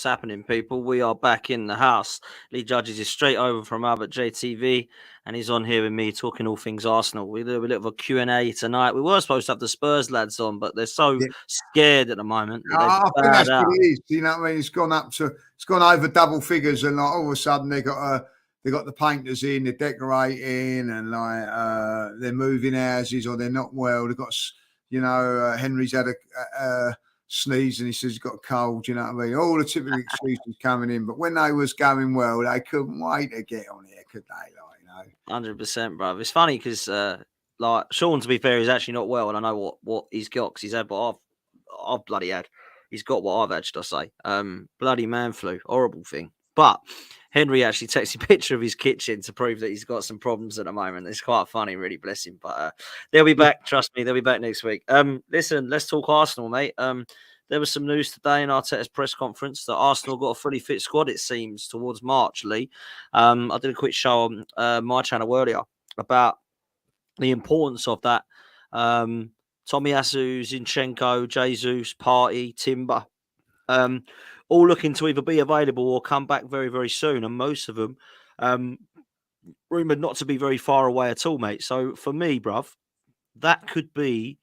What's happening, people? We are back in the house. Lee Judges is straight over from Albert JTV, and he's on here with me talking all things Arsenal. We do a little Q&A tonight. We were supposed to have the Spurs lads on, but they're so scared at the moment. I think that's what it is. You know what I mean? It's gone over double figures, and like all of a sudden they got the painters in, they're decorating, and like they're moving houses, or they're not well. They've got, Henry's had a sneeze and he says he's got a cold, you know what I mean? All the typical excuses coming in. But when they was going well, they couldn't wait to get on here, could they? 100%, bro. It's funny because, like, Sean, to be fair, is actually not well, and I know what he's got because he's had what I've bloody had. He's got what I've had, should I say. Bloody man flu. Horrible thing. But Henry actually takes a picture of his kitchen to prove that he's got some problems at the moment. It's quite funny, really, bless him. But they'll be back, trust me, they'll be back next week. Listen, let's talk Arsenal, mate. There was some news today in Arteta's press conference that Arsenal got a fully fit squad, it seems, towards March, Lee. I did a quick show on my channel earlier about the importance of that. Tomiyasu, Zinchenko, Jesus, Partey, Timber, all looking to either be available or come back very, very soon. And most of them rumoured not to be very far away at all, mate. So for me, bruv, that could be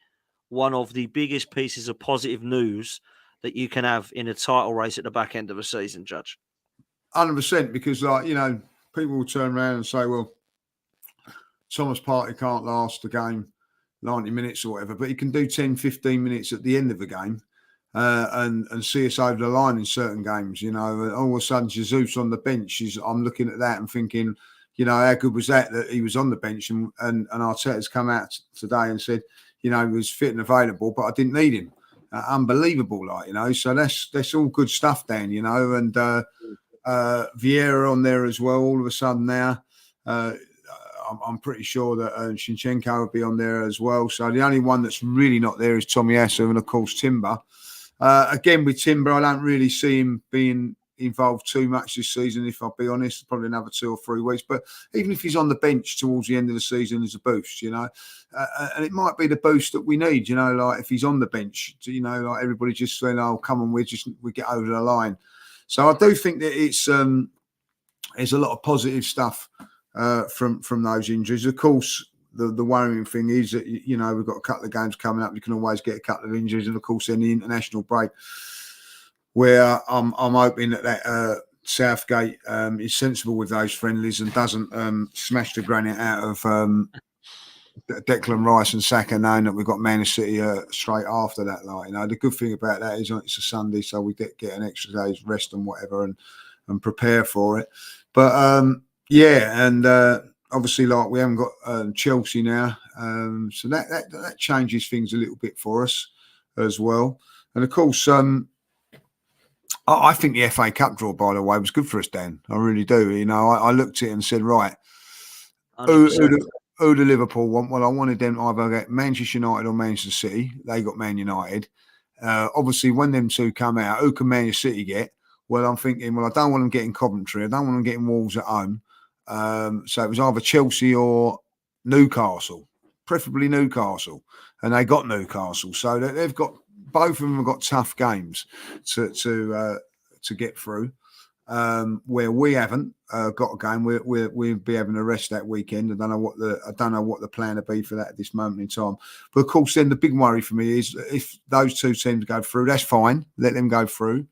one of the biggest pieces of positive news that you can have in a title race at the back end of a season, Judge. 100%, because, like, people will turn around and say, well, Thomas Partey can't last the game 90 minutes or whatever, but he can do 10, 15 minutes at the end of the game and see us over the line in certain games, And all of a sudden, Jesus on the bench, I'm looking at that and thinking, how good was that he was on the bench, and Arteta's come out today and said, he was fit and available, but I didn't need him. Unbelievable, So that's all good stuff, Dan, and Vieira on there as well. All of a sudden now, I'm pretty sure that Zinchenko will be on there as well. So the only one that's really not there is Tomiyasu, and of course Timber. Again, with Timber, I don't really see him being involved too much this season, if I'll be honest. Probably another 2 or 3 weeks. But even if he's on the bench towards the end of the season, there's a boost, and it might be the boost that we need, like if he's on the bench, like everybody just saying, "Oh, come on, we get over the line." So I do think that there's a lot of positive stuff from those injuries. Of course, the worrying thing is that, we've got a couple of games coming up. You can always get a couple of injuries. And, of course, then the international break, where I'm hoping that Southgate is sensible with those friendlies and doesn't smash the granite out of Declan Rice and Saka, knowing that we've got Man City straight after that. The good thing about that is it's a Sunday, so we get an extra day's rest and whatever and prepare for it. But, obviously, like, we haven't got Chelsea now, so that changes things a little bit for us as well. And of course, I think the FA Cup draw, by the way, was good for us, Dan. I really do. I looked at it and said, right, who do Liverpool want? Well, I wanted them to either get Manchester United or Manchester City. They got Man United. Obviously, when them two come out, who can Manchester City get? Well, I'm thinking, I don't want them getting Coventry. I don't want them getting Wolves at home. So it was either Chelsea or Newcastle, preferably Newcastle, and they got Newcastle. So they've got, both of them have got tough games to get through. Where we haven't got a game, we'll be having a rest that weekend. I don't know what the plan will be for that at this moment in time. But of course, then the big worry for me is if those two teams go through, that's fine. Let them go through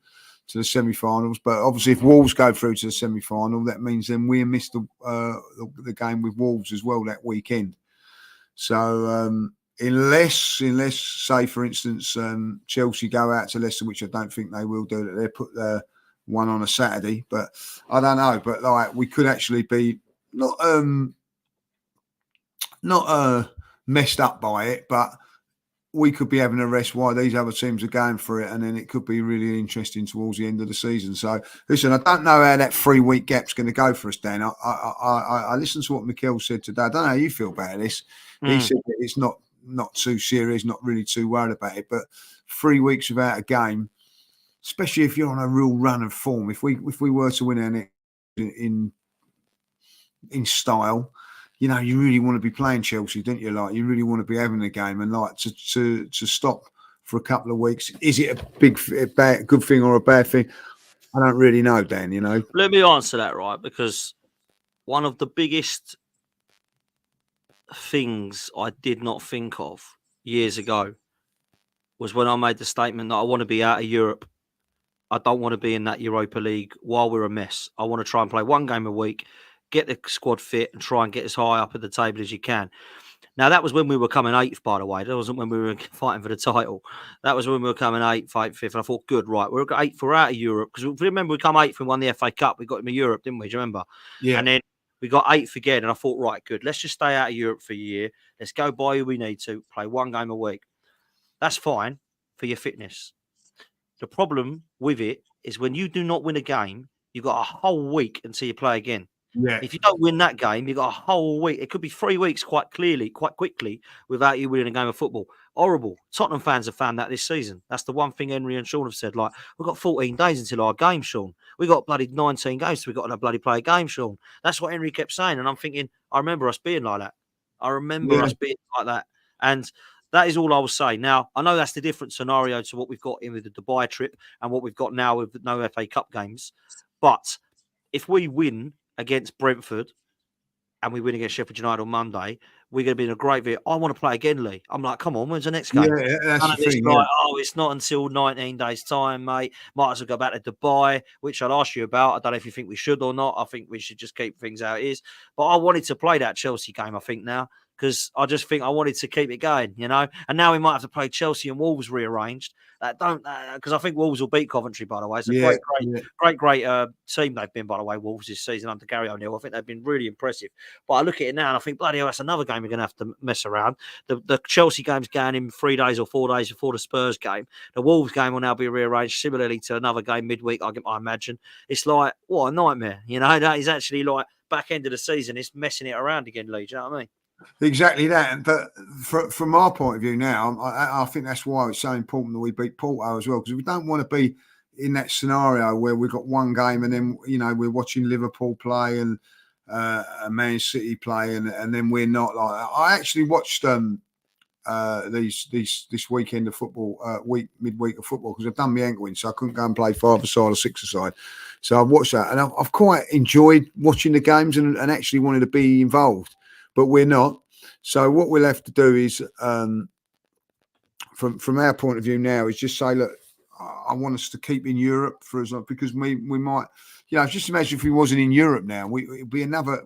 to the semi-finals. But obviously, if Wolves go through to the semi-final, that means then we miss the game with Wolves as well that weekend. So unless, say, for instance, Chelsea go out to Leicester, which I don't think they will do, that they put one on a Saturday, but I don't know. But like, we could actually be not messed up by it, but we could be having a rest while these other teams are going for it, and then it could be really interesting towards the end of the season. So, listen, I don't know how that 3-week gap's going to go for us, Dan. I listened to what Mikel said today. I don't know how you feel about this. He said that it's not too serious, not really too worried about it, but 3 weeks without a game, especially if you're on a real run of form, if we were to win our next in style, you really want to be playing Chelsea, don't you? Like, you really want to be having a game, and like to stop for a couple of weeks. Is it a good thing or a bad thing? I don't really know, Dan. You know. Let me answer that, right? Because one of the biggest things I did not think of years ago was when I made the statement that I want to be out of Europe. I don't want to be in that Europa League while we're a mess. I want to try and play one game a week, get the squad fit, and try and get as high up at the table as you can. Now, that was when we were coming eighth, by the way. That wasn't when we were fighting for the title. That was when we were coming eighth, fifth. And I thought, good, right, we're eighth, we're out of Europe. Because remember, we come eighth and won the FA Cup. We got him in Europe, didn't we? Do you remember? Yeah. And then we got eighth again. And I thought, right, good, let's just stay out of Europe for a year. Let's go buy who we need to, play one game a week. That's fine for your fitness. The problem with it is when you do not win a game, you've got a whole week until you play again. Yeah. If you don't win that game, you've got a whole week. It could be 3 weeks quite quickly, without you winning a game of football. Horrible. Tottenham fans have found that this season. That's the one thing Henry and Sean have said. Like, we've got 14 days until our game, Sean. We've got bloody 19 games, so we've got to bloody play a game, Sean. That's what Henry kept saying. And I'm thinking, I remember us being like that. And that is all I will say. Now, I know that's the different scenario to what we've got in with the Dubai trip and what we've got now with no FA Cup games. But if we win against Brentford and we win against Sheffield United on Monday, we're going to be in a great bit. I want to play again, Lee. I'm like, come on, when's the next game? Yeah, that's None of the this thing. like, oh, it's not until 19 days' time, mate. Might as well go back to Dubai, which I'll ask you about. I don't know if you think we should or not. I think we should just keep things how it is. But I wanted to play that Chelsea game, I think, now, because I just think I wanted to keep it going, you know. And now we might have to play Chelsea and Wolves rearranged. Because I think Wolves will beat Coventry, by the way. It's a great team they've been, by the way, Wolves this season under Gary O'Neill. I think they've been really impressive. But I look at it now and I think, bloody hell, that's another game we're going to have to mess around. The Chelsea game's going in 3 days or 4 days before the Spurs game. The Wolves game will now be rearranged similarly to another game midweek, I imagine. It's like, what a nightmare. You know, that is actually like back end of the season. It's messing it around again, Lee. Do you know what I mean? Exactly that. But from our point of view now, I think that's why it's so important that we beat Porto as well, because we don't want to be in that scenario where we've got one game and then, you know, we're watching Liverpool play and Man City play and then we're not. Like, I actually watched this weekend of football, midweek of football, because I've done my ankle in, so I couldn't go and play 5-a-side or 6-a-side. So I've watched that and I've quite enjoyed watching the games and actually wanted to be involved. But we're not. So what we'll have to do is, from our point of view now, is just say, look, I want us to keep in Europe for as long, because we might, you know, just imagine if we wasn't in Europe now, it'd be another.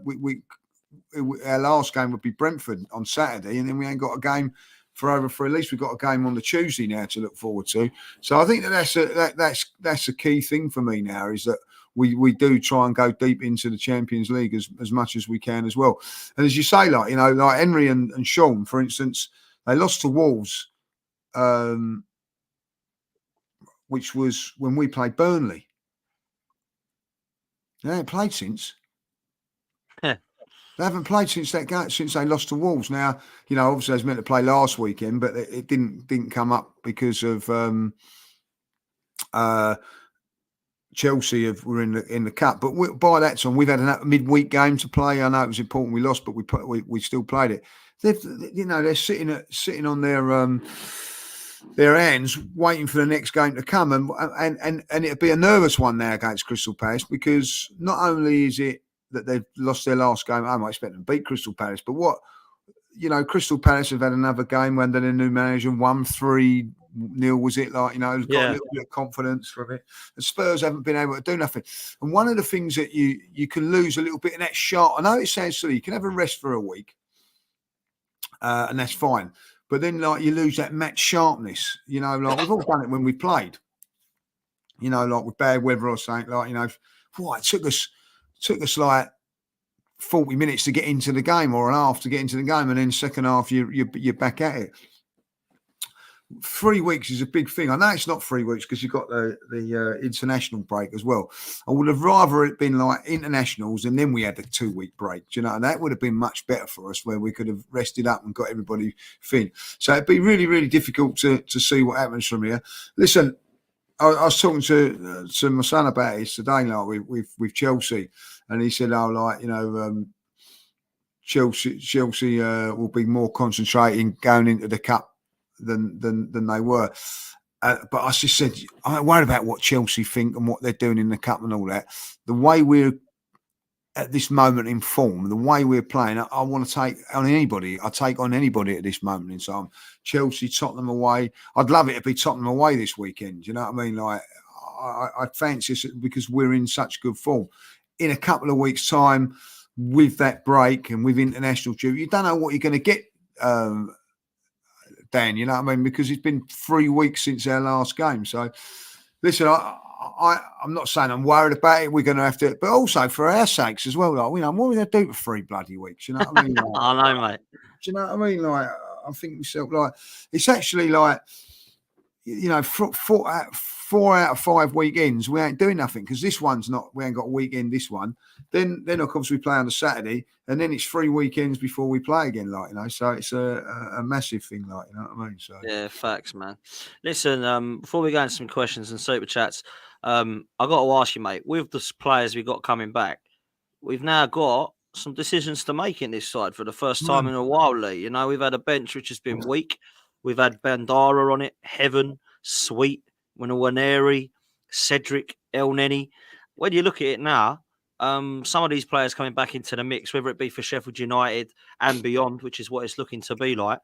Our last game would be Brentford on Saturday, and then we ain't got a game for at least we've got a game on the Tuesday now to look forward to. So I think that's a key thing for me now, is that we do try and go deep into the Champions League as much as we can as well. And as you say, like, you know, like Henry and Sean, for instance, they lost to Wolves, which was when we played Burnley. They haven't played since. They haven't played since that game, since they lost to Wolves. Now, you know, obviously they was meant to play last weekend, but it didn't come up because of Chelsea were in the cup, but by that time we've had a midweek game to play. I know it was important we lost, but we still played it. They're sitting on their hands waiting for the next game to come, and it'd be a nervous one now against Crystal Palace, because not only is it that they've lost their last game, I might expect them to beat Crystal Palace, but Crystal Palace have had another game under their new manager, 1-3. Was it, like, you know, got a little bit of confidence from it. The Spurs haven't been able to do nothing. And one of the things that you can lose a little bit in that sharp, I know it sounds silly, you can have a rest for a week, and that's fine. But then, like, you lose that match sharpness, you know, like we've all done it when we played, you know, like with bad weather or something, like, you know, it took us like 40 minutes to get into the game, or an half to get into the game, and then second half you're back at it. 3 weeks is a big thing. I know it's not 3 weeks because you've got the international break as well. I would have rather it been like internationals and then we had the 2-week break, you know, and that would have been much better for us, where we could have rested up and got everybody fit. So it'd be really, really difficult to see what happens from here. Listen, I was talking to my son about it today, like with Chelsea, and he said, "Oh, like, you know, Chelsea will be more concentrating going into the cup than they were." But I just said, I'm not worried about what Chelsea think and what they're doing in the cup and all that. The way we're at this moment in form, the way we're playing, I want to take on anybody. I take on anybody at this moment in time. Chelsea, Tottenham away. I'd love it to be Tottenham away this weekend. You know what I mean? Like, I fancy it because we're in such good form. In a couple of weeks' time, with that break and with international duty, you don't know what you're going to get, Dan. You know what I mean? Because it's been 3 weeks since our last game. So, listen, I'm not saying I'm worried about it. We're going to have to, but also for our sakes as well. Like, you know, what are we going to do for 3 bloody weeks? You know what I mean? Like, I know, mate. Do you know what I mean? Like, I think myself, like, it's actually like, you know, 4 out of 5 weekends, we ain't doing nothing because this one's not, we ain't got a weekend, this one. Then of course, we play on the Saturday and then it's 3 weekends before we play again, like, you know, so it's a massive thing, like, you know what I mean? So, Yeah, facts, man. Listen, before we go into some questions and super chats, I got to ask you, mate, with the players we got coming back, we've now got some decisions to make in this side for the first time in a while, Lee. You know, we've had a bench which has been weak. We've had Bandara on it, Heaven, Sweet, Waneri, Cedric, El Neni. When you look at it now, some of these players coming back into the mix, whether it be for Sheffield United and beyond, which is what it's looking to be like,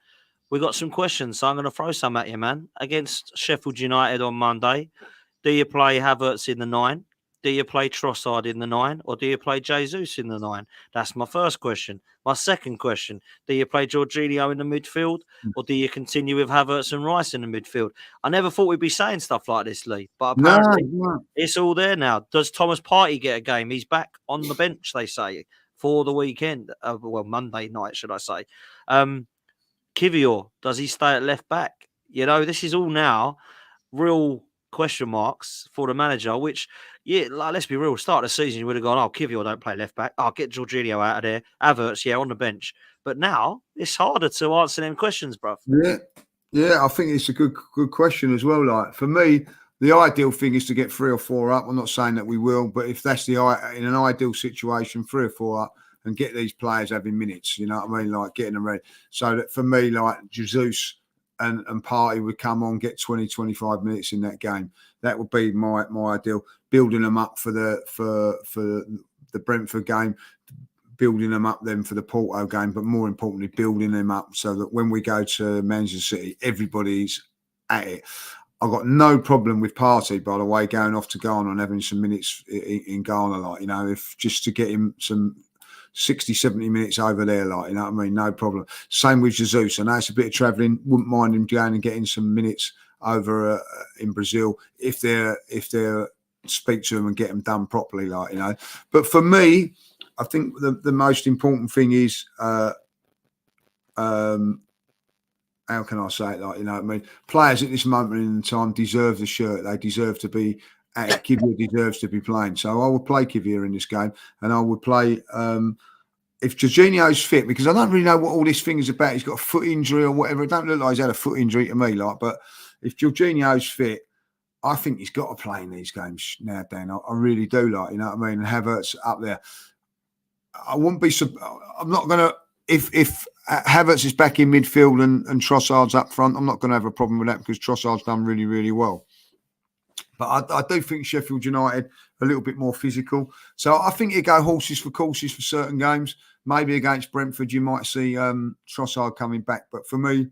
we got some questions. So I'm going to throw some at you, man. Against Sheffield United on Monday, do you play Havertz in the 9? Do you play Trossard in the 9? Or do you play Jesus in the 9? That's my first question. My second question, do you play Jorginho in the midfield? Or do you continue with Havertz and Rice in the midfield? I never thought we'd be saying stuff like this, Lee. But apparently it's all there now. Does Thomas Partey get a game? He's back on the bench, they say, for the weekend. Well, Monday night, should I say. Kivior, does he stay at left back? You know, this is all now real question marks for the manager, which, yeah, like, let's be real, start of the season, you would have gone, oh, Kivior don't play left back. Oh, get Jorginho out of there. Havertz, yeah, on the bench. But now it's harder to answer them questions, bruv. Yeah, I think it's a good question as well. Like, for me, the ideal thing is to get 3 or 4 up. I'm not saying that we will, but if that's in an ideal situation, 3 or 4 up and get these players having minutes, you know what I mean? Like, getting them ready. So that for me, like, Jesus and Partey would come on, get 20, 25 minutes in that game. That would be my ideal. Building them up for the Brentford game, building them up then for the Porto game, but more importantly, building them up so that when we go to Manchester City, everybody's at it. I've got no problem with Partey, by the way, going off to Ghana and having some minutes in Ghana, like, you know, if just to get him some 60, 70 minutes over there, like, you know what I mean? No problem. Same with Jesus. I know it's a bit of travelling. Wouldn't mind him going and getting some minutes over in Brazil if they're speak to them and get them done properly, like, you know. But for me, I think the most important thing is how can I say it? Like, you know what I mean? Players at this moment in time deserve the shirt. They deserve to be at it. Kivior deserves to be playing. So I would play Kivior in this game, and I would play if Jorginho's fit, because I don't really know what all this thing is about. He's got a foot injury or whatever. It don't look like he's had a foot injury to me, like. But if Jorginho's fit, I think he's got to play in these games now, Dan. I really do, like, you know what I mean? And Havertz up there. I wouldn't be. I'm not going to. If Havertz is back in midfield and Trossard's up front, I'm not going to have a problem with that because Trossard's done really, really well. But I do think Sheffield United a little bit more physical. So I think you go horses for courses for certain games. Maybe against Brentford, you might see Trossard coming back. But for me,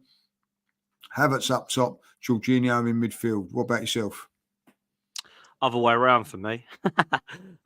Havertz up top, Jorginho in midfield. What about yourself? Other way around for me.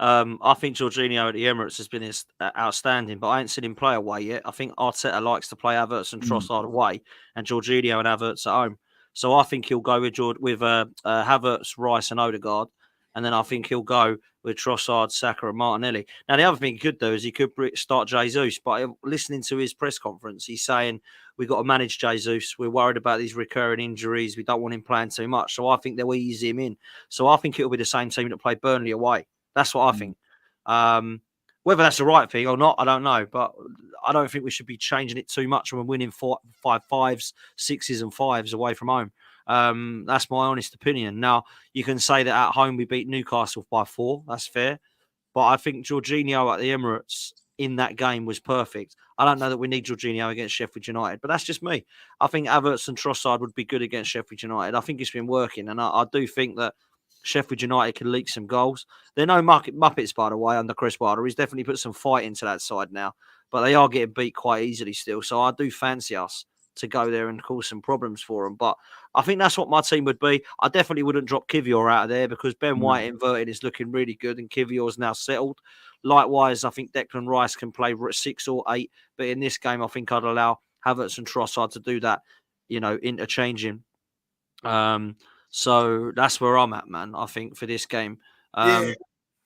I think Jorginho at the Emirates has been outstanding, but I ain't seen him play away yet. I think Arteta likes to play Havertz and Trossard away, and Jorginho and Havertz at home. So I think he'll go with Havertz, Rice, and Odegaard, and then I think he'll go with Trossard, Saka, and Martinelli. Now, the other thing he could do is he could start Jesus, but listening to his press conference, he's saying we've got to manage Jesus. We're worried about these recurring injuries. We don't want him playing too much. So I think they'll ease him in. So I think it'll be the same team that played Burnley away. That's what I think. Whether that's the right thing or not, I don't know. But I don't think we should be changing it too much when we're winning 5-5s, 6s, and 5s away from home. That's my honest opinion. Now, you can say that at home we beat Newcastle by 4. That's fair. But I think Jorginho at the Emirates in that game was perfect. I don't know that we need Jorginho against Sheffield United, but that's just me. I think Havertz and Trossard would be good against Sheffield United. I think it's been working, and I do think that Sheffield United can leak some goals. They're no Muppets, by the way, under Chris Wilder. He's definitely put some fight into that side now, but they are getting beat quite easily still. So I do fancy us to go there and cause some problems for them. But I think that's what my team would be. I definitely wouldn't drop Kivior out of there because Ben White inverted is looking really good and Kivior's now settled. Likewise, I think Declan Rice can play 6 or 8, but in this game, I think I'd allow Havertz and Trossard to do that, interchanging. So that's where I'm at, man. I think for this game, Yeah. and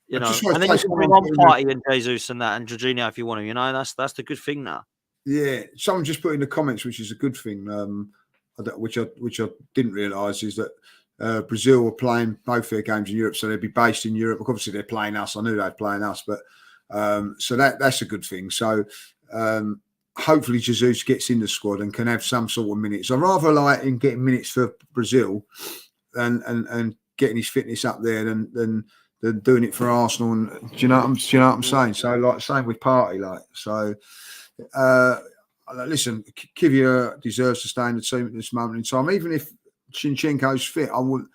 then want you to can bring on Party and Jesus and that and Jorginho if you want to. That's the good thing now. Yeah, someone just put in the comments, which is a good thing, which I didn't realise, is that Brazil were playing both their games in Europe, so they'd be based in Europe. Obviously, they're playing us. I knew they'd playing us, but so that's a good thing. So hopefully, Jesus gets in the squad and can have some sort of minutes. I rather like him getting minutes for Brazil and getting his fitness up there than doing it for Arsenal. And do you know what I'm saying? So like same with Party, like so. Listen, Kivior deserves to stay in the team at this moment in time. Even if Zinchenko's fit, I wouldn't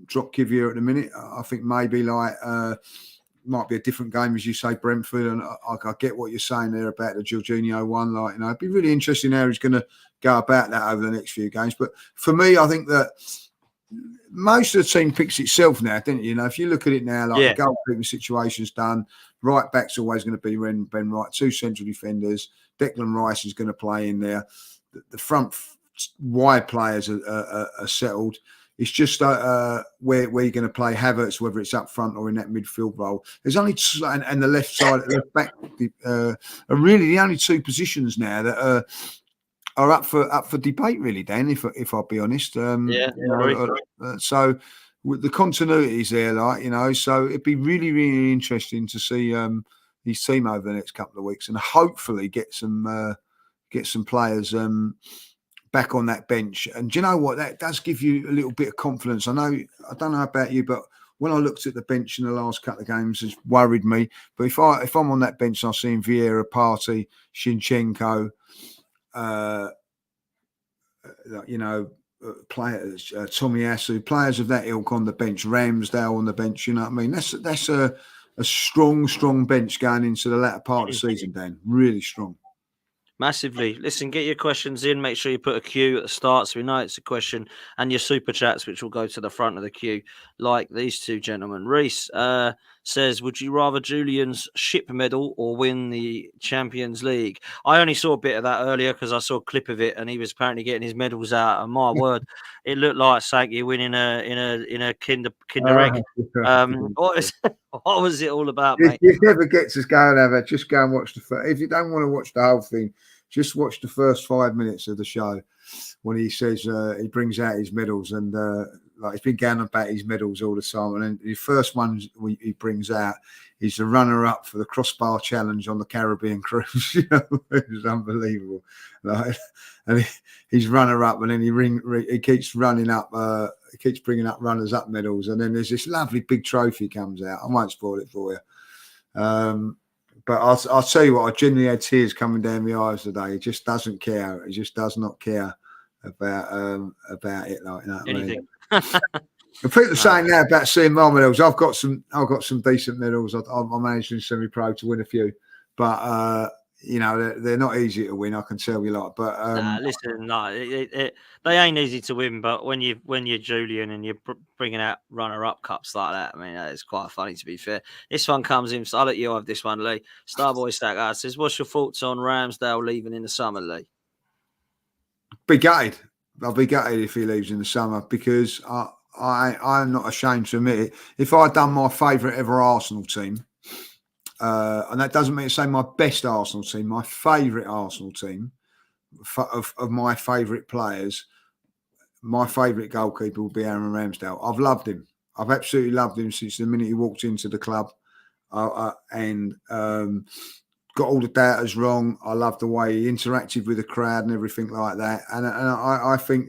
drop Kivior at the minute. I think maybe might be a different game, as you say, Brentford. And I get what you're saying there about the Jorginho one. It'd be really interesting how he's going to go about that over the next few games. But for me, I think that most of the team picks itself now, don't you? If you look at it now, the goalkeeper situation's done. Right back's always going to be Ben Wright, 2 central defenders. Declan Rice is going to play in there. The front wide players are settled. It's just where you're going to play Havertz, whether it's up front or in that midfield role. There's only and the left side, the left back are really the only 2 positions now that are up for debate, really, Dan. If I'll be honest, so the continuity is there, So it'd be really, really interesting to see his team over the next couple of weeks, and hopefully get some players back on that bench. And do you know what? That does give you a little bit of confidence. I don't know about you, but when I looked at the bench in the last couple of games, it's worried me. But if I'm on that bench, I'm seeing Vieira, Partey, Zinchenko. Players, Tomiyasu, players of that ilk on the bench, Ramsdale on the bench. You know what I mean? That's a strong bench going into the latter part of the season, Dan. Really strong. Massively. Listen, get your questions in. Make sure you put a queue at the start so we know it's a question, and your super chats, which will go to the front of the queue, like these 2 gentlemen. Reese says, would you rather Julian's ship medal or win the Champions League? I only saw a bit of that earlier because I saw a clip of it, and he was apparently getting his medals out. And my word, it looked like Sankey winning in a kinder egg. What was it all about, mate? If you ever get to go and have it, just go and watch if you don't want to watch the whole thing, just watch the first 5 minutes of the show when he says he brings out his medals, and he's been going about his medals all the time. And then the first one he brings out is the runner-up for the crossbar challenge on the Caribbean cruise. It was unbelievable. And he's runner-up, and then he keeps running up. He keeps bringing up runners-up medals, and then there's this lovely big trophy comes out. I won't spoil it for you. But I'll tell you what, I genuinely had tears coming down my eyes today. He just doesn't care. He just does not care about it. Anything. And people are saying now about seeing my medals. I've got some decent medals. I managed in semi-pro to win a few, but they're not easy to win. I can tell you lot. But listen, they ain't easy to win. But when you're Julian and you're bringing out runner-up cups like that, I mean, it's quite funny, to be fair. This one comes in. So I'll let you have this one, Lee. Starboy Stackhouse says, "What's your thoughts on Ramsdale leaving in the summer, Lee?" Be gutted. I'll be gutted if he leaves in the summer, because I'm not ashamed to admit it. If I'd done my favourite ever Arsenal team, and that doesn't mean to say my best Arsenal team, my favourite Arsenal team of my favourite players, my favourite goalkeeper will be Aaron Ramsdale. I've loved him. I've absolutely loved him since the minute he walked into the club, and got all the doubters wrong. I love the way he interacted with the crowd and everything like that. And I think,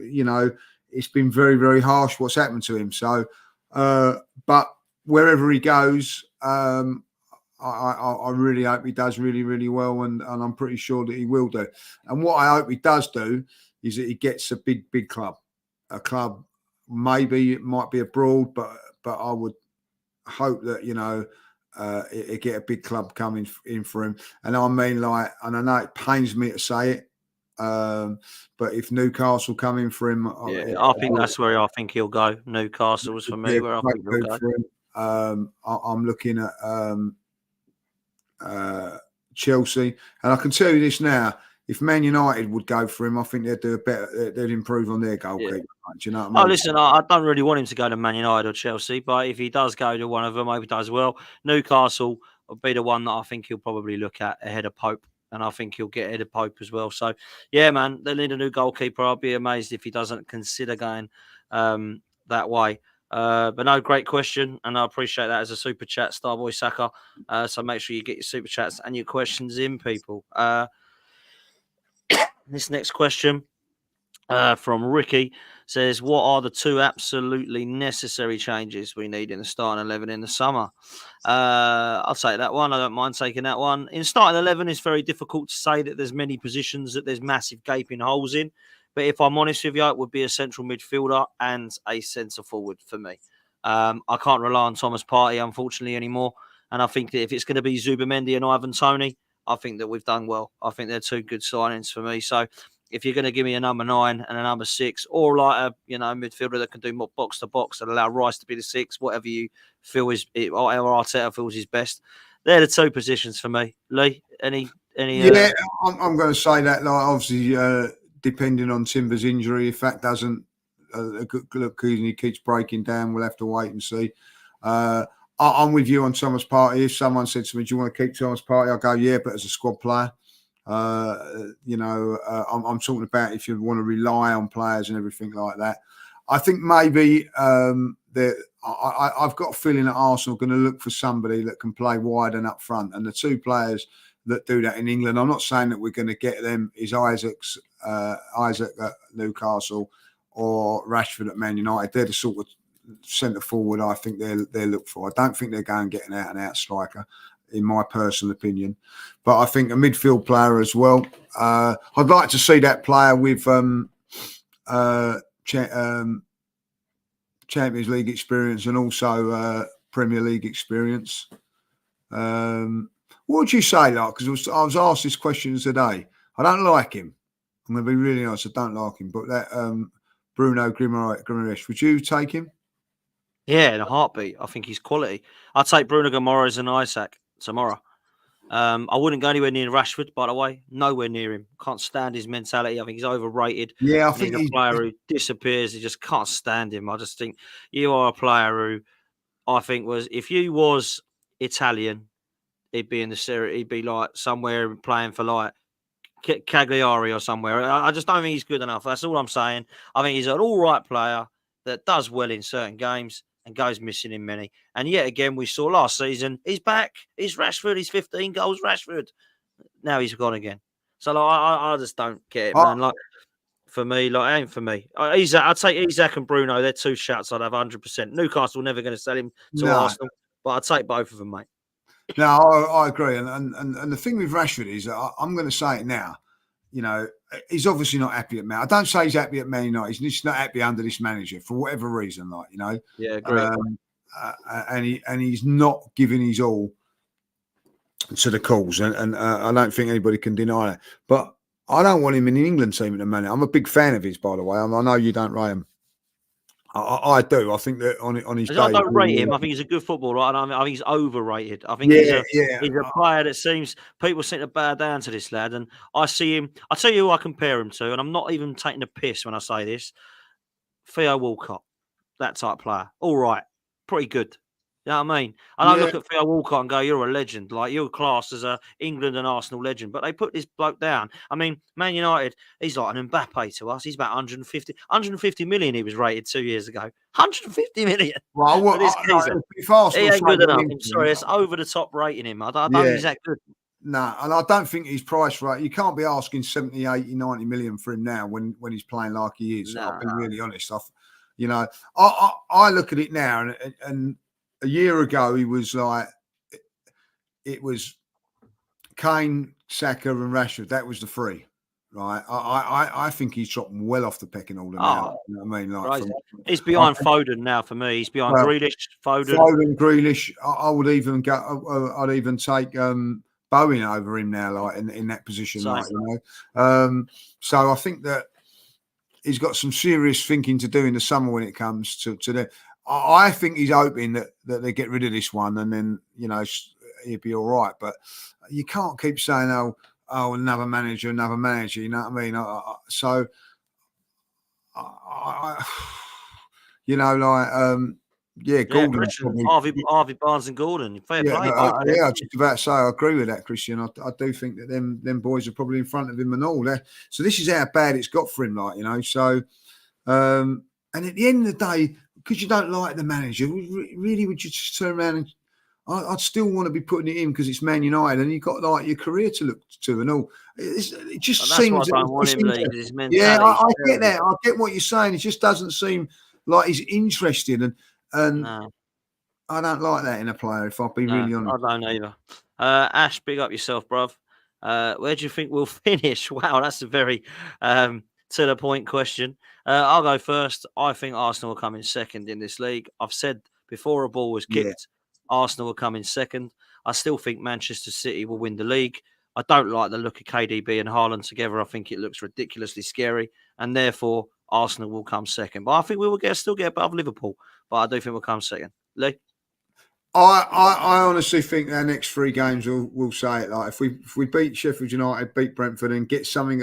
it's been very, very harsh what's happened to him. So, but wherever he goes, I I really hope he does really, really well, and I'm pretty sure that he will do. And what I hope he does do is that he gets a big club, a club. Maybe it might be abroad, but I would hope that it get a big club coming in for him. And I mean, like, and I know it pains me to say it, but if Newcastle come in for him, I think that's where I think he'll go. Newcastle's for me where I think he'll go. For him. I'm looking at Chelsea, and I can tell you this now: if Man United would go for him, I think they'd do a better. They'd improve on their goalkeeper. Yeah. Do you know what I mean? Listen, I don't really want him to go to Man United or Chelsea, but if he does go to one of them, I hope he does well. Newcastle will be the one that I think he'll probably look at ahead of Pope, and I think he'll get ahead of Pope as well. So, yeah, man, they need a new goalkeeper. I'll be amazed if he doesn't consider going that way. But no, great question, and I appreciate that as a super chat, Starboy Saka. So make sure you get your super chats and your questions in, people. This next question from Ricky says, what are the 2 absolutely necessary changes we need in the starting 11 in the summer? I'll take that one. I don't mind taking that one. In starting 11, it's very difficult to say that there's many positions that there's massive gaping holes in. But if I'm honest with you, it would be a central midfielder and a centre forward for me. I can't rely on Thomas Partey, unfortunately, anymore. And I think that if it's going to be Zubimendi and Ivan Toney, I think that we've done well. I think they're 2 good signings for me. So if you're going to give me a number 9 and a number 6, or like a midfielder that can do more box to box and allow Rice to be the 6, whatever you feel or Arteta feels is best, they're the 2 positions for me. Lee, any? Yeah, I'm going to say that. Like, obviously, depending on Timber's injury, if that doesn't look good and he keeps breaking down, we'll have to wait and see. I'm with you on Thomas Partey. If someone said to me, "Do you want to keep Thomas Partey?" I'll go, "Yeah," but as a squad player. I'm talking about if you want to rely on players and everything like that. I think maybe I've got a feeling that Arsenal are going to look for somebody that can play wide and up front. And the 2 players that do that in England, I'm not saying that we're going to get them, is Isaac at Newcastle or Rashford at Man United. They're the sort of centre forward I think they'll look for. I don't think they're going to get an out and out striker, in my personal opinion. But I think a midfield player as well. I'd like to see that player with Champions League experience and also Premier League experience. What would you say, like? Because I was asked this question today. I don't like him. I'm going to be really honest. I don't like him. But that Bruno Guimaraes, would you take him? Yeah, in a heartbeat. I think he's quality. I'd take Bruno Guimaraes and Isaac tomorrow. I wouldn't go anywhere near Rashford, by the way. Nowhere near him. Can't stand his mentality. I think he's overrated. Yeah, I think he's a player who disappears. You just can't stand him. I just think you are a player who I think if you was Italian, he'd be in the series. He'd be like somewhere playing for like Cagliari or somewhere. I just don't think he's good enough. That's all I'm saying. I think he's an all right player that does well in certain games and goes missing in many. And yet again, we saw last season, he's back. He's Rashford. He's 15 goals, Rashford. Now he's gone again. So like, I just don't get it, man. Like for me, like it ain't for me. I'd take Isaac and Bruno. They're 2 shouts I'd have 100%. Newcastle never going to sell him to Arsenal, but I'd take both of them, mate. No, I agree. And the thing with Rashford is, I'm going to say it now, he's obviously not happy at Man. I don't say he's happy at Man United. He's just not happy under this manager for whatever reason, Yeah, agree. And he's not giving his all to the cause. And I don't think anybody can deny that. But I don't want him in the England team at the minute. I'm a big fan of his, by the way. I know you don't rate him. I do. I think that on his day, I don't rate him. I think he's a good footballer. I think he's overrated. I think he's a player that seems people seem to bow down to this lad. And I see him. I tell you who I compare him to, and I'm not even taking a piss when I say this. Theo Walcott, that type player. All right, pretty good. You know what I mean? I don't look at Theo Walcott and go, "You're a legend." Like you're classed as a England and Arsenal legend, but they put this bloke down. I mean, Man United, he's like an Mbappe to us. He's about 150 million. He was rated 2 years ago. 150 million. Well, if Arsenal, he ain't good enough. I'm sorry, it's over the top rating him. I don't think he's that good. No, and I don't think he's priced right. You can't be asking 70, 80, 90 million for him now when he's playing like he is. I'll be really honest. I look at it now and a year ago, he was like, it was Kane, Saka, and Rashford. That was the three. Right, I think he's dropping well off the pecking order now. Oh, You know what I mean? Like crazy. He's behind Foden now for me. He's behind Grealish, Foden, Grealish. I would even go. I'd even take Bowen over him now, like in that position, Same. like you know. So I think that he's got some serious thinking to do in the summer when it comes to the. I think he's hoping that they get rid of this one and then he'll be all right. But you can't keep saying another manager. You know what I mean? Gordon. Harvey Barnes and Gordon. Fair play. I was just about to say I agree with that, Christian. I do think that them boys are probably in front of him and all that. So this is how bad it's got for him, like, you know. So and at the end of the day, because you don't like the manager, really would you just turn around and I'd still want to be putting it in because it's Man United and you've got like your career to look to and all. It just seems. Why I don't want him, Lee, his mentality. Yeah, I get that. I get what you're saying. It just doesn't seem like he's interested and no. I don't like that in a player, if I'll be really honest. I don't either. Ash, big up yourself, bruv. Where do you think we'll finish? Wow, that's a very to the point question. I'll go first. I think Arsenal will come in second in this league. I've said before a ball was kicked, Arsenal will come in second. I still think Manchester City will win the league. I don't like the look of KDB and Haaland together. I think it looks ridiculously scary, and therefore Arsenal will come second. But I think we will still get above Liverpool. But I do think we'll come second. Lee? I honestly think our next three games will say it. Like if we beat Sheffield United, beat Brentford, and get something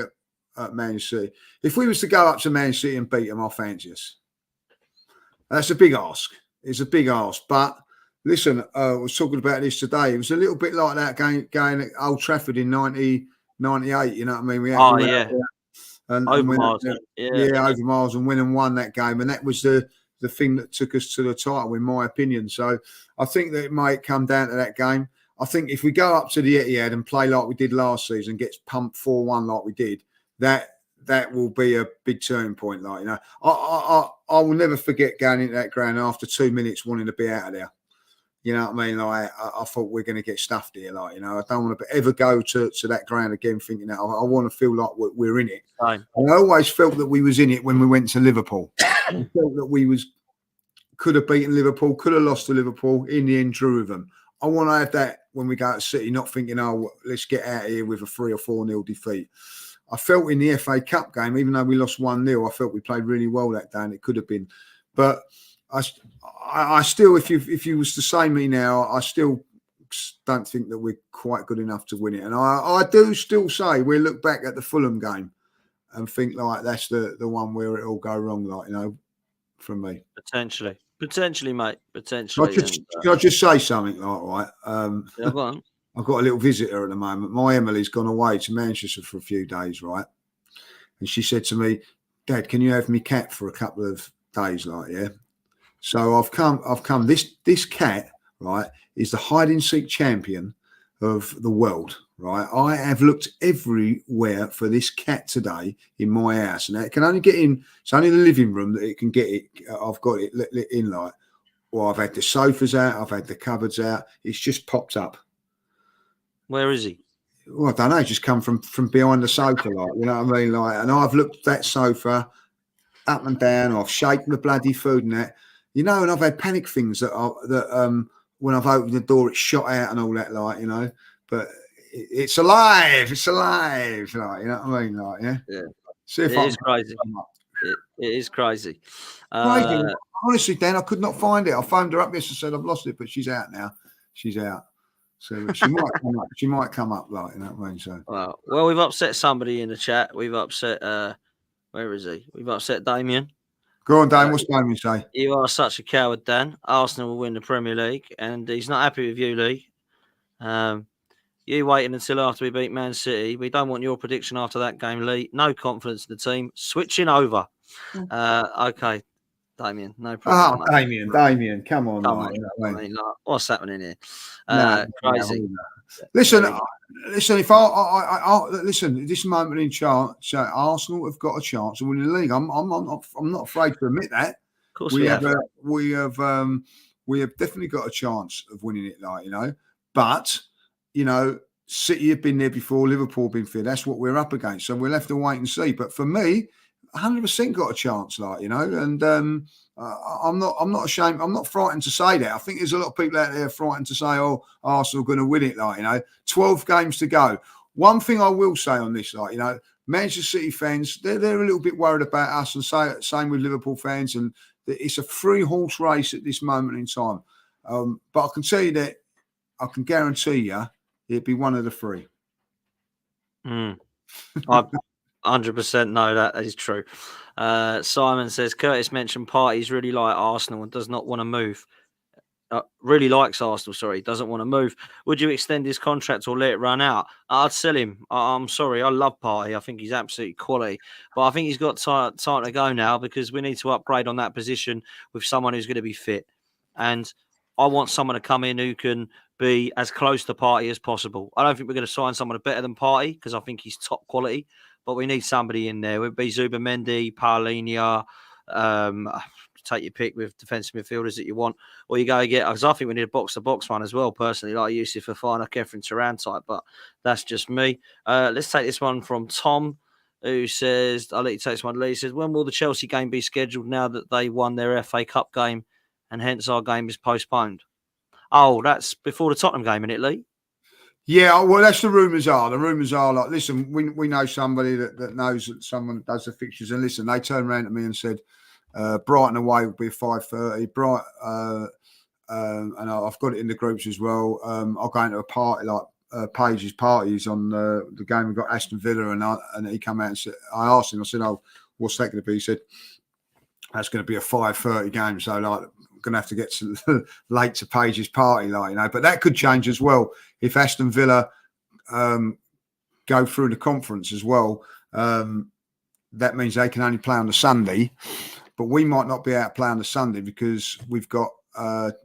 at Man City. If we was to go up to Man City and beat them, I'll fancy us. That's a big ask. It's a big ask. But listen, I was talking about this today. It was a little bit like that going at Old Trafford in 98. You know what I mean? Over Mars. Over Mars and win and won that game. And that was the thing that took us to the title, in my opinion. So I think that it might come down to that game. I think if we go up to the Etihad and play like we did last season, gets pumped 4-1 like we did, that will be a big turning point. Like, you know, I will never forget going into that ground after 2 minutes wanting to be out of there. You know what I mean? Like, I thought we're going to get stuffed here. Like, you know, I don't want to ever go to that ground again thinking that. I want to feel like we're in it. Fine. And I always felt that we was in it when we went to Liverpool. I felt that could have beaten Liverpool, could have lost to Liverpool, in the end drew with them. I want to have that when we go to City, not thinking, let's get out of here with a 3 or 4-0 defeat. I felt in the FA Cup game, even though we lost 1-0, I felt we played really well that day, and it could have been. But I still, if you was to say me now, I still don't think that we're quite good enough to win it. And I do still say we'll look back at the Fulham game and think like that's the one where it all go wrong, like, you know, from me. Potentially, mate. Potentially. Can I just say something, like, right? Yeah, go on. I've got a little visitor at the moment. My Emily's gone away to Manchester for a few days, right? And she said to me, "Dad, can you have me cat for a couple of days, like, yeah?" So I've come. This cat, right, is the hide and seek champion of the world, right? I have looked everywhere for this cat today in my house, and it can only get in. It's only the living room that it can get it. I've got it lit in, like, or I've had the sofas out, I've had the cupboards out. It's just popped up. Where is he? Well, I don't know. Just come from behind the sofa, like, you know what I mean, like. And I've looked at that sofa up and down. I've shaken the bloody food and that, you know. And I've had panic things that when I've opened the door, it's shot out and all that, like, you know. But it's alive. It's alive, like, you know what I mean, like, yeah. Yeah. See if it is crazy. It is crazy. Honestly, Dan, I could not find it. I phoned her up yesterday, said I've lost it, but she's out now. She's out. So she might come up. She might come up, like, you know what I mean. So well, we've upset somebody in the chat. We've upset where is he? We've upset Damien. Go on, Dan. What's Damien say? You are such a coward, Dan. Arsenal will win the Premier League, and he's not happy with you, Lee. You waiting until after we beat Man City. We don't want your prediction after that game, Lee. No confidence in the team. Switching over. Okay. Damien, no problem. Oh, Damien, come on. What's happening here? Crazy. Listen. If I listen, this moment in chance, Arsenal have got a chance of winning the league. I'm not afraid to admit that. Of course, we have definitely got a chance of winning it, like, you know. But you know, City have been there before, Liverpool been there. That's what we're up against. So we'll have to wait and see. But for me, 100% got a chance, like, you know, and I'm not ashamed. I'm not frightened to say that. I think there's a lot of people out there frightened to say, oh, Arsenal are going to win it, like, you know, 12 games to go. One thing I will say on this, like, you know, Manchester City fans, they're a little bit worried about us, and same with Liverpool fans, and it's a 3-horse race at this moment in time. But I can tell you that I can guarantee you it'd be one of the 3. I 100% know that is true. Simon says, Curtis mentioned parties really like Arsenal and does not want to move. Really likes Arsenal, sorry, doesn't want to move. Would you extend his contract or let it run out? I'd sell him. I'm sorry, I love Partey. I think he's absolutely quality. But I think he's got time to go now because we need to upgrade on that position with someone who's going to be fit. And I want someone to come in who can be as close to Partey as possible. I don't think we're going to sign someone better than Partey because I think he's top quality. But we need somebody in there. It would be Zubimendi, Paulinho, take your pick with defensive midfielders that you want, or you go get, because I think we need a box-to-box one as well, personally, like Yusuf Fofana, Kefren Turan type, but that's just me. Let's take this one from Tom, who says, I'll let you take this one, Lee. He says, when will the Chelsea game be scheduled now that they won their FA Cup game and hence our game is postponed? Oh, that's before the Tottenham game, isn't it, Lee? Yeah, well, that's the rumours are. The rumours are like, listen, we know somebody that knows that someone does the fixtures, and listen, they turned around to me and said, Brighton away will be 5:30. And I've got it in the groups as well. I'll go into a party like Page's parties on the game. We've got Aston Villa, and he came out and said, I asked him, I said, oh, what's that going to be? He said, that's going to be a 5:30 game. So like, I'm going to have to get late to Page's party, like, you know. But that could change as well if Aston Villa go through the conference as well. That means they can only play on the Sunday. But we might not be able to play on the Sunday because we've got,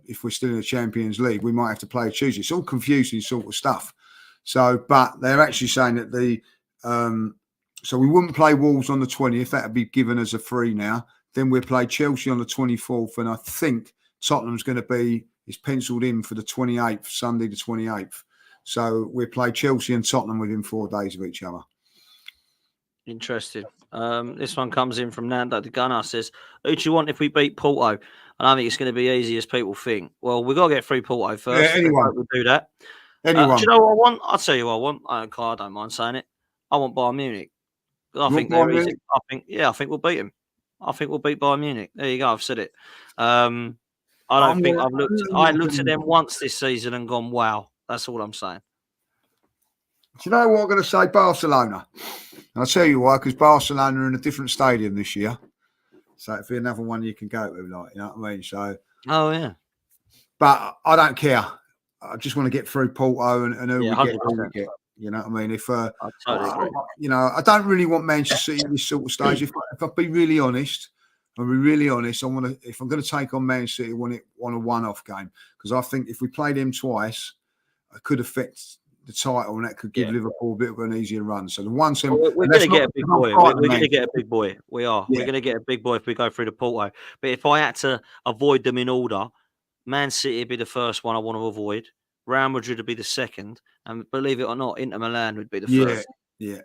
if we're still in the Champions League, we might have to play Tuesday. It's all confusing sort of stuff. So, but they're actually saying that so we wouldn't play Wolves on the 20th. That would be given as a free now. Then we'll play Chelsea on the 24th. And I think Tottenham's going to is penciled in for the 28th, Sunday the 28th. So we'll play Chelsea and Tottenham within 4 days of each other. Interesting. This one comes in from Nando the Gunner. Says, who do you want if we beat Porto? I don't think it's going to be easy as people think. Well, we've got to get through Porto first. Yeah, anyone. We'll do that. Anyone. Do you know what I want? I'll tell you what I want. I don't mind saying it. I want Bayern Munich. I think they're easy. I think we'll beat them. I think we'll beat Bayern Munich. There you go. I've said it. I looked at them once this season and gone, wow. That's all I'm saying. Do you know what I'm going to say? Barcelona. I'll tell you why, because Barcelona are in a different stadium this year. So it'll be another one you can go to, like, you know what I mean? So, oh, yeah. But I don't care. I just want to get through Porto and who we get. You know what I mean? If I totally agree. You know, I don't really want Manchester City in this sort of stage. If I be really honest, I want to. If I'm going to take on Man City, I want it on a one-off game, because I think if we play them twice, it could affect the title, and that could give Liverpool a bit of an easier run. So the one team, we're going to get a big boy. We're going to get a big boy. We are. Yeah. We're going to get a big boy if we go through the Porto. But if I had to avoid them in order, Man City would be the first one I want to avoid. Real Madrid would be the second, and believe it or not, Inter Milan would be the first. Yeah.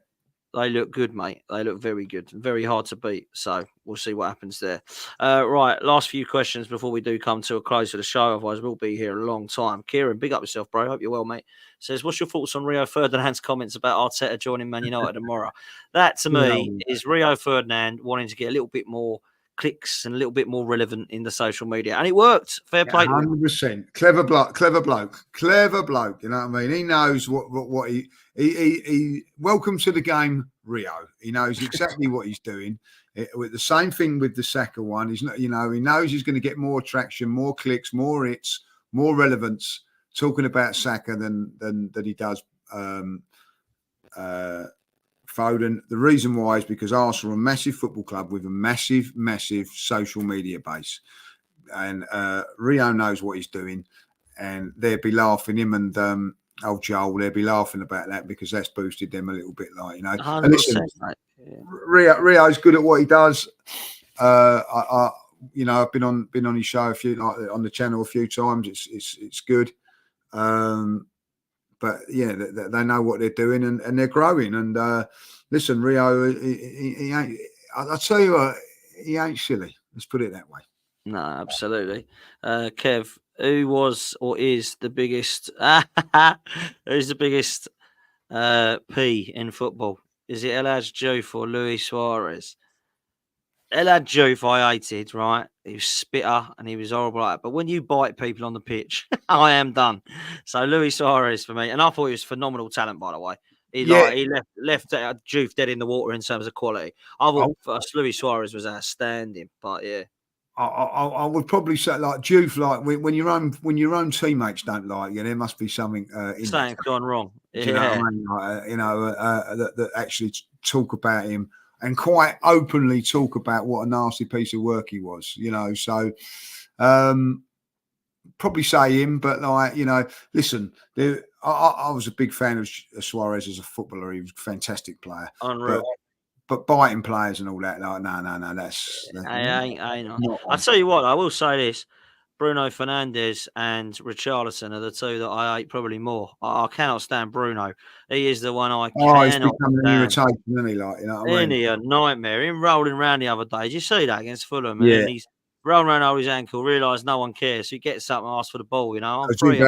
They look good, mate. They look very good. Very hard to beat. So we'll see what happens there. Right, last few questions before we do come to a close of the show. Otherwise, we'll be here a long time. Kieran, big up yourself, bro. Hope you're well, mate. Says, what's your thoughts on Rio Ferdinand's comments about Arteta joining Man United tomorrow? That, to me, is Rio Ferdinand wanting to get a little bit more clicks and a little bit more relevant in the social media. And it worked. Fair play. 100%. Clever bloke. You know what I mean? He knows what he welcome to the game, Rio. He knows exactly what he's doing. With the same thing with the Saka one. He's not, he knows he's going to get more traction, more clicks, more hits, more relevance talking about Saka than he does Foden. The reason why is because Arsenal are a massive football club with a massive social media base, and Rio knows what he's doing, and they'll be laughing him and old Joel. They'll be laughing about that because that's boosted them a little bit, like, you know. And listen, Rio's good at what he does. I've been on his show a few, like, on the channel a few times. It's good. but yeah, they know what they're doing and they're growing. And listen, Rio, he ain't. I'll tell you what, he ain't silly. Let's put it that way. No, absolutely. Kev, who was or is the biggest? Who's the biggest P in football? Is it El Hadj Diouf or Luis Suarez? El Hadj Diouf I hated, right? He was spitter and he was horrible like that. But when you bite people on the pitch, I am done. So Luis Suarez for me, and I thought he was phenomenal talent, by the way. He Yeah. he left Diouf dead in the water in terms of quality. I thought Luis Suarez was outstanding, but yeah. I would probably say like Juve, like when your own teammates don't like you, there must be something Something's gone wrong. Do you know what I mean? Like, that actually talk about him and quite openly talk about what a nasty piece of work he was. So probably say him, but like listen, I was a big fan of Suarez as a footballer. He was a fantastic player. Unreal. But biting players and all that, like, no, that's I ain't. I'll tell you what, I will say this. Bruno Fernandes and Richarlison are the two that I hate probably more. I cannot stand Bruno. He is the one I cannot he's become an irritation, isn't he? Like, Isn't he a nightmare? Him rolling around the other day. Did you see that against Fulham? Yeah. And he's rolling around over his ankle, realised no one cares. So he gets up and asks for the ball, I'm It's free.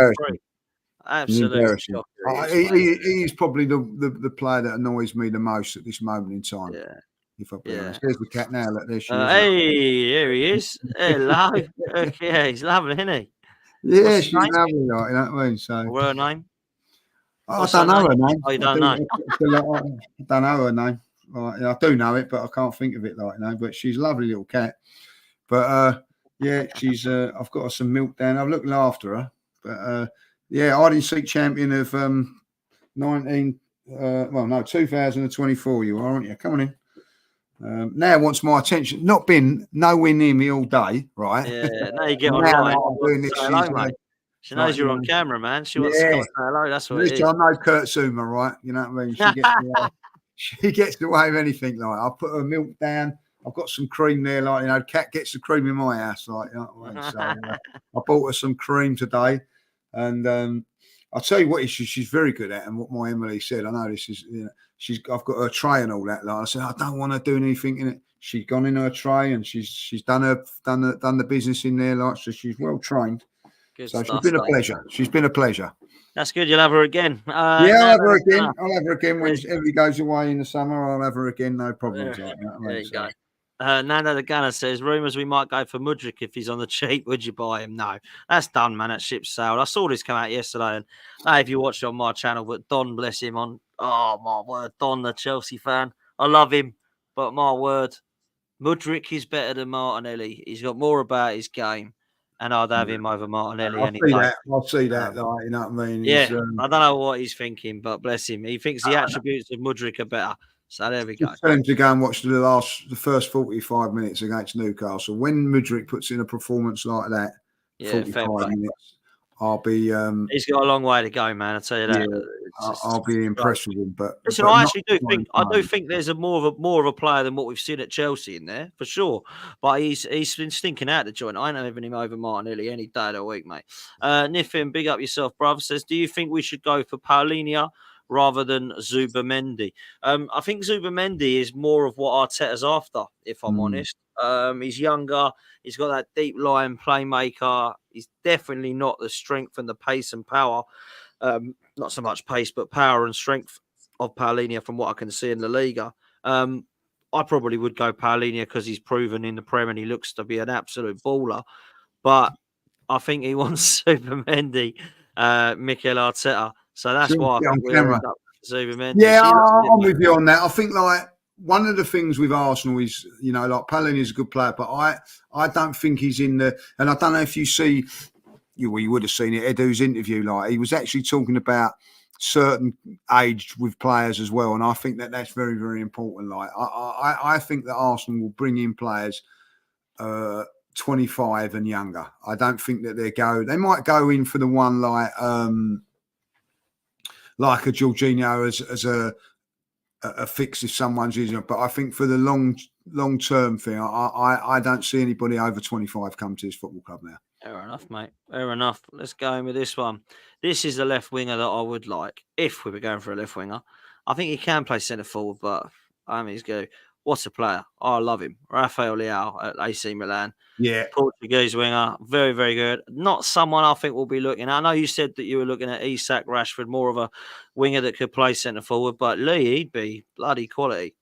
Absolutely. He's probably the player that annoys me the most at this moment in time. Yeah. If I be honest. There's the cat now. Look, there she is. Hey, here he is. Hello. Yeah, he's lovely, isn't he? Yeah, she's lovely, like, you know what I mean? So, what's her name? I don't know her name. Oh, you don't know? I don't know her name. I do know it, but I can't think of it, but she's a lovely little cat. But yeah, she's. I've got her some milk down. I'm looking after her. But yeah, hide and seek champion of 2024. You are, aren't you? Come on in. Now wants my attention. Not been nowhere near me all day, right? Yeah, now you get online. Hello, she knows you're on camera, man. She wants to come and say hello. That's what it is. I know Kurt Zuma, right? You know what I mean? She gets away with anything. Like, I put her milk down. I've got some cream there. Like, cat gets the cream in my house. Like, you know what I mean? So I bought her some cream today, and I'll tell you what she's very good at, and what my Emily said. I know this is, I've got her tray and all that. Like, I said, I don't want to do anything in it. She's gone in her tray and she's done the business in there. Like, so she's well trained. Good so stuff, she's been a pleasure. She's been a pleasure. That's good. You'll have her again. I'll have her again. I'll have her again when everybody goes away in the summer. I'll have her again. No problems. There you go. Nando the Gunner says, rumours we might go for Mudryk if he's on the cheap. Would you buy him? No, that's done, man. That ship's sailed. I saw this come out yesterday, and if you watched it on my channel, but Don, bless him, oh my word, Don, the Chelsea fan. I love him, but my word, Mudryk is better than Martinelli. He's got more about his game, and I'd have him over Martinelli any day. I'll see that. You know what I mean? Yeah, I don't know what he's thinking, but bless him. He thinks the attributes of Mudryk are better. So there we go. Tell him to go and watch the first 45 minutes against Newcastle. When Mudryk puts in a performance like that, 45 minutes, I'll be. He's got a long way to go, man. I tell you that. Yeah, I'll be impressed with him. But listen, I actually do think there's more of a player than what we've seen at Chelsea in there for sure. But he's been stinking out the joint. I ain't having him over Martinelli any day of the week, mate. Niffin, big up yourself, bruv. Says, do you think we should go for Paulinho rather than Zubimendi? I think Zubimendi is more of what Arteta's after, if I'm honest. He's younger. He's got that deep line playmaker. He's definitely not the strength and the pace and power. Not so much pace, but power and strength of Paulinho from what I can see in the Liga. I probably would go Paulinho because he's proven in the Prem and he looks to be an absolute baller. But I think he wants Zubimendi, Mikel Arteta. So that's why I think we'll end up with Zubimendi. Yeah, I'm with you on that. I think like one of the things with Arsenal is, like Paulinho is a good player, but I don't think he's in the. And I don't know if you see, you would have seen it, Edu's interview. Like, he was actually talking about certain age with players as well, and I think that's very, very important. Like, I think that Arsenal will bring in players 25 and younger. I don't think that they might go in for the one like a Jorginho as a fix if someone's using it. But I think for the long term thing, I don't see anybody over 25 come to this football club now. Fair enough, mate. Fair enough. Let's go in with this one. This is a left winger that I would like if we were going for a left winger. I think he can play centre forward, but I mean, he's good. What a player! I love him. Rafael Leao at AC Milan, Yeah. Portuguese winger, very, very good. Not someone I think we'll be looking at. I know you said that you were looking at Isak Rashford, more of a winger that could play centre forward, but Lee, he'd be bloody quality.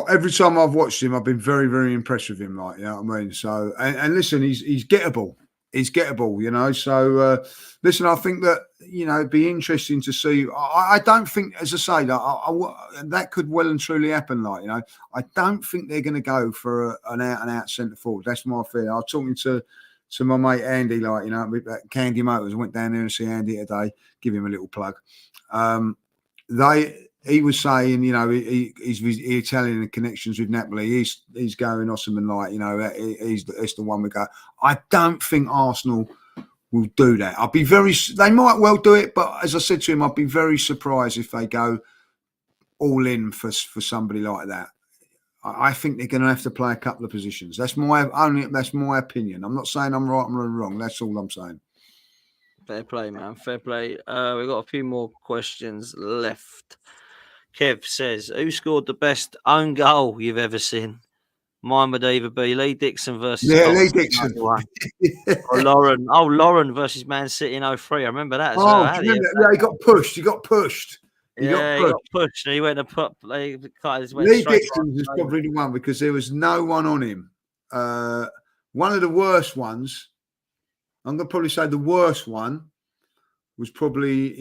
Every time I've watched him, I've been very, very impressed with him. Like, you know what I mean? So, and listen, he's gettable. He's gettable, you know. So, listen, I think that, you know, it'd be interesting to see. I don't think, as I say, that could well and truly happen. Like, you know, I don't think they're going to go for an out and out centre forward. That's my feeling. I was talking to my mate Andy, like, you know, with Candy Motors. I went down there and see Andy today. Give him a little plug. He was saying, you know, he's Italian connections with Napoli. He's going Osimhen, like, you know, he's the one we go. I don't think Arsenal will do that. They might well do it, but as I said to him, I'd be very surprised if they go all in for somebody like that. I think they're going to have to play a couple of positions. That's my opinion. I'm not saying I'm right or wrong. That's all I'm saying. Fair play, man. Fair play. We've got a few more questions left. Kev says, who scored the best own goal you've ever seen? Mine would either be Lee Dixon versus Lee Dixon. Or Lauren. Oh, Lauren versus Man City in 03. I remember that as well. He got pushed. He got pushed. He got pushed. And he went to put. Lee Dixon was probably the one because there was no one on him. One of the worst ones, I'm going to probably say the worst one, was probably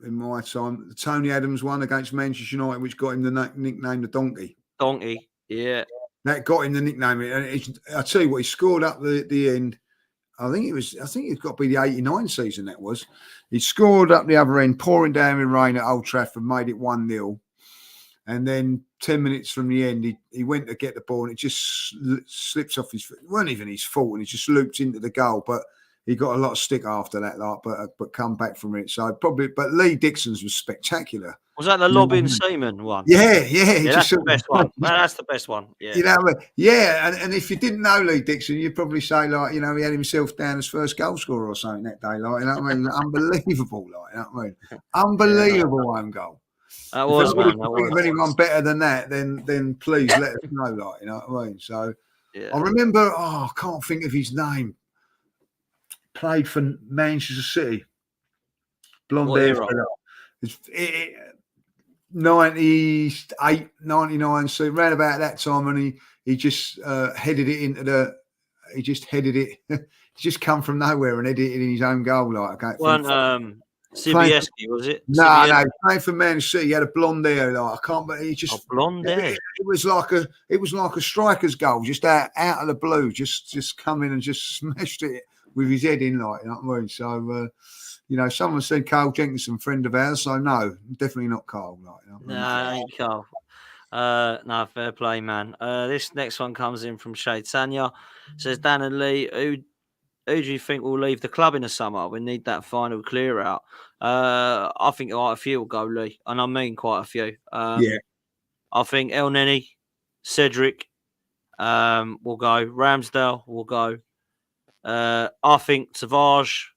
in my time, the Tony Adams one against Manchester United, which got him the nickname the Donkey. Donkey, yeah. That got him the nickname. And I tell you what, he scored up the end. I think it's got to be the 89 season that was. He scored up the other end, pouring down in rain at Old Trafford, made it 1-0. And then 10 minutes from the end, he went to get the ball and it just slips off his foot. It wasn't even his fault, and he just looped into the goal. But he got a lot of stick after that, like, but come back from it. So but Lee Dixon's was spectacular. Was that the Lobbin Seaman one? Yeah. That's the best one. That's the best one. Yeah. You know, and if you didn't know Lee Dixon, you'd probably say, like, you know, he had himself down as first goal scorer or something that day. Like, you know what I mean? Unbelievable, like, you know what I mean? Unbelievable own goal. That was, man. If anyone better than that, then please let us know, like, you know what I mean? So I remember, I can't think of his name. Played for Manchester City. Blonde hair. 98, 99, so around about that time, and he just headed it into he just come from nowhere and headed it in his own goal, like, okay. Sibieski, was it? No, playing for Man City. He had a blonde hair, like, I can't, but he just blonde hair. It was like a striker's goal, just out of the blue, just come in and just smashed it with his head in, like, you know what I mean? So, you know, someone said Carl Jenkinson, friend of ours. So no, definitely not Carl. Like, you know, no, ain't Carl. No, fair play, man. This next one comes in from Shay Tanya. Says, Dan and Lee, who do you think will leave the club in the summer? We need that final clear out. I think quite a few will go, Lee, and I mean quite a few. I think El Neni, Cedric will go. Ramsdale will go. I think Savage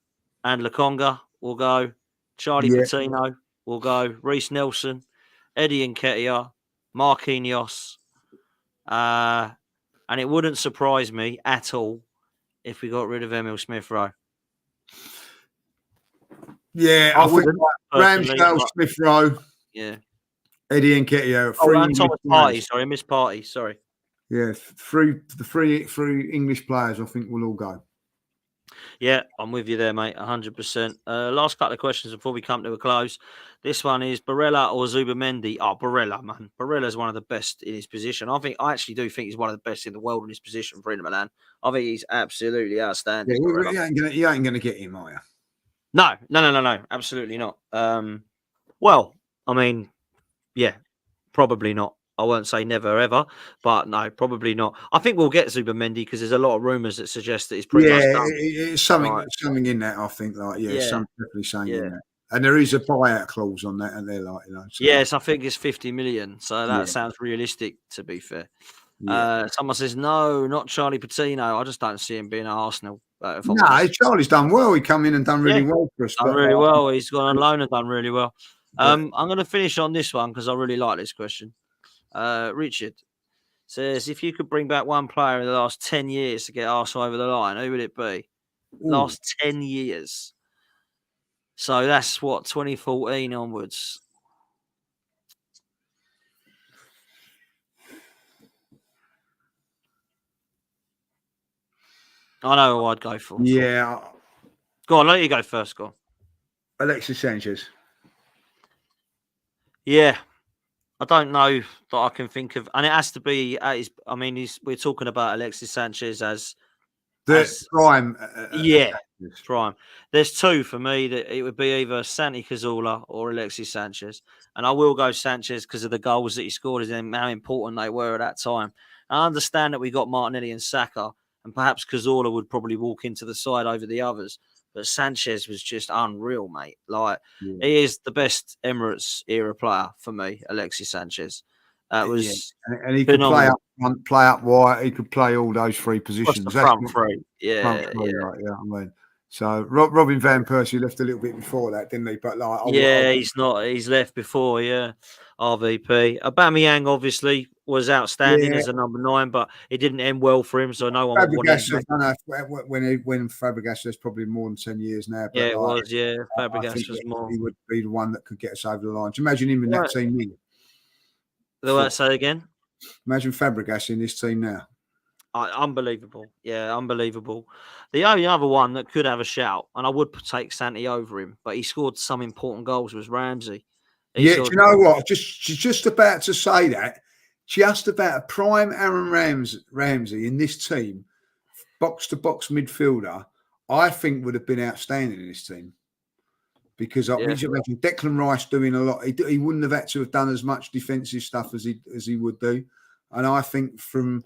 and Lokonga will go. Charlie Patino will go. Reece Nelson, Eddie Nketiah, Marquinhos. And it wouldn't surprise me at all if we got rid of Emil Smith-Rowe. Yeah, I think Ramsdale, Smith-Rowe. Yeah. Eddie Nketiah. And Thomas Partey. Sorry, Miss Partey. Sorry. Yeah, the three English players, I think, will all go. Yeah, I'm with you there, mate. 100%. Last couple of questions before we come to a close. This one is Barella or Zubimendi? Oh, Barella, man. Barella's one of the best in his position. I actually do think he's one of the best in the world in his position for Inter Milan. I think he's absolutely outstanding. Yeah, you ain't gonna get him, are you? No. Absolutely not. Well, I mean, yeah, probably not. I won't say never ever, but no, probably not. I think we'll get Zubimendi because there's a lot of rumours that suggest that he's pretty much done. It's something in that, I think. Like, something definitely saying in that. And there is a buyout clause on that, and they're like, you know. So. Yes, I think it's 50 million. So that sounds realistic, to be fair. Someone says, no, not Charlie Patino. I just don't see him being at Arsenal. If I'm No, honest. Charlie's done well. He come in and done really well for us. Done really well. He's gone on loan and done really well. But- I'm going to finish on this one because I really like this question. Richard says, if you could bring back one player in the last 10 years to get Arsenal over the line, who would it be? Last 10 years. So that's what, 2014 onwards. I know who I'd go for. Yeah. Go on, let you go first. Go on. Alexis Sanchez. Yeah. I don't know that I can think of, and it has to be at his. I mean, we're talking about Alexis Sanchez as prime. Prime. There's two for me that it would be either Santi Cazorla or Alexis Sanchez, and I will go Sanchez because of the goals that he scored and how important they were at that time. I understand that we got Martinelli and Saka, and perhaps Cazorla would probably walk into the side over the others. But Sanchez was just unreal, mate. Like, he is the best Emirates era player for me, Alexis Sanchez. That was and he could play up front, play up wide. He could play all those three positions. The front three. Right, I mean, so Robin van Persie left a little bit before that, didn't he? But like, he's not. He's left before. RVP. Aubameyang obviously was outstanding as a number 9, but it didn't end well for him. So no one Fabregas. I don't know when Fabregas. There's probably more than 10 years now. But it was. Yeah, Fabregas was more. He would be the one that could get us over the line. Do you imagine him in that team? Say again. Imagine Fabregas in this team now. Unbelievable. Yeah, unbelievable. The only other one that could have a shout, and I would take Santi over him, but he scored some important goals, was Ramsey. Do you know what? Just about to say that. Just about a prime Aaron Ramsey in this team, box-to-box midfielder, I think would have been outstanding in this team. Because I imagine Declan Rice doing a lot. He wouldn't have had to have done as much defensive stuff as he would do. And I think you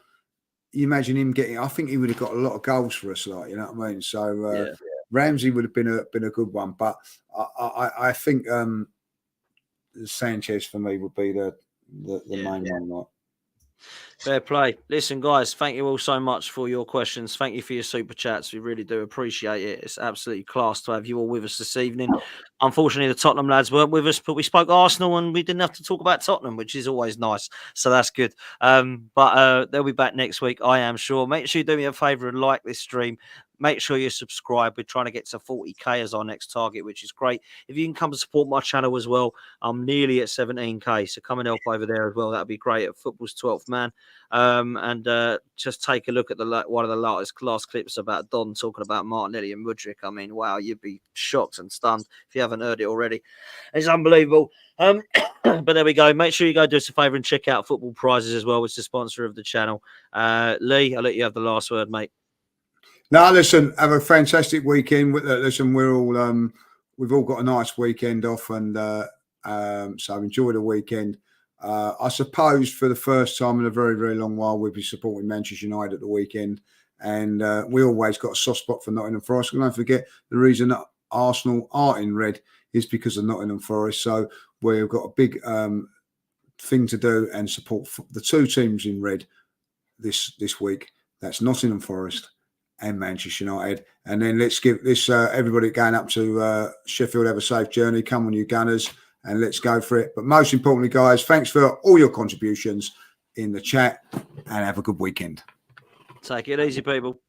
imagine him getting, I think he would have got a lot of goals for us, like, you know what I mean? So Ramsey would have been a good one. But I think Sanchez for me would be the main one. Like. Fair play. Listen, guys, thank you all so much for your questions. Thank you for your super chats. We really do appreciate it. It's absolutely class to have you all with us this evening. Unfortunately, the Tottenham lads weren't with us, but we spoke Arsenal and we didn't have to talk about Tottenham, which is always nice. So that's good. But they'll be back next week, I am sure. Make sure you do me a favour and like this stream. Make sure you subscribe. We're trying to get to 40k as our next target, which is great. If you can come to support my channel as well, I'm nearly at 17k. So come and help over there as well. That'd be great at Football's 12th Man. And just take a look at one of the last clips about Don talking about Martinelli and Mudryk. I mean, wow, you'd be shocked and stunned if you haven't heard it already. It's unbelievable. But there we go. Make sure you go do us a favour and check out Football Prizes as well, which is the sponsor of the channel. Lee, I'll let you have the last word, mate. No, listen, have a fantastic weekend. Listen, we've all got a nice weekend off, and so enjoy the weekend. I suppose for the first time in a very, very long while, we'll be supporting Manchester United at the weekend, and we always got a soft spot for Nottingham Forest. And don't forget, the reason that Arsenal are in red is because of Nottingham Forest. So we've got a big thing to do and support the two teams in red this week. That's Nottingham Forest and Manchester United. And then let's give this everybody going up to Sheffield, have a safe journey. Come on, you Gunners, and let's go for it. But most importantly, guys, thanks for all your contributions in the chat, and have a good weekend. Take it easy, people.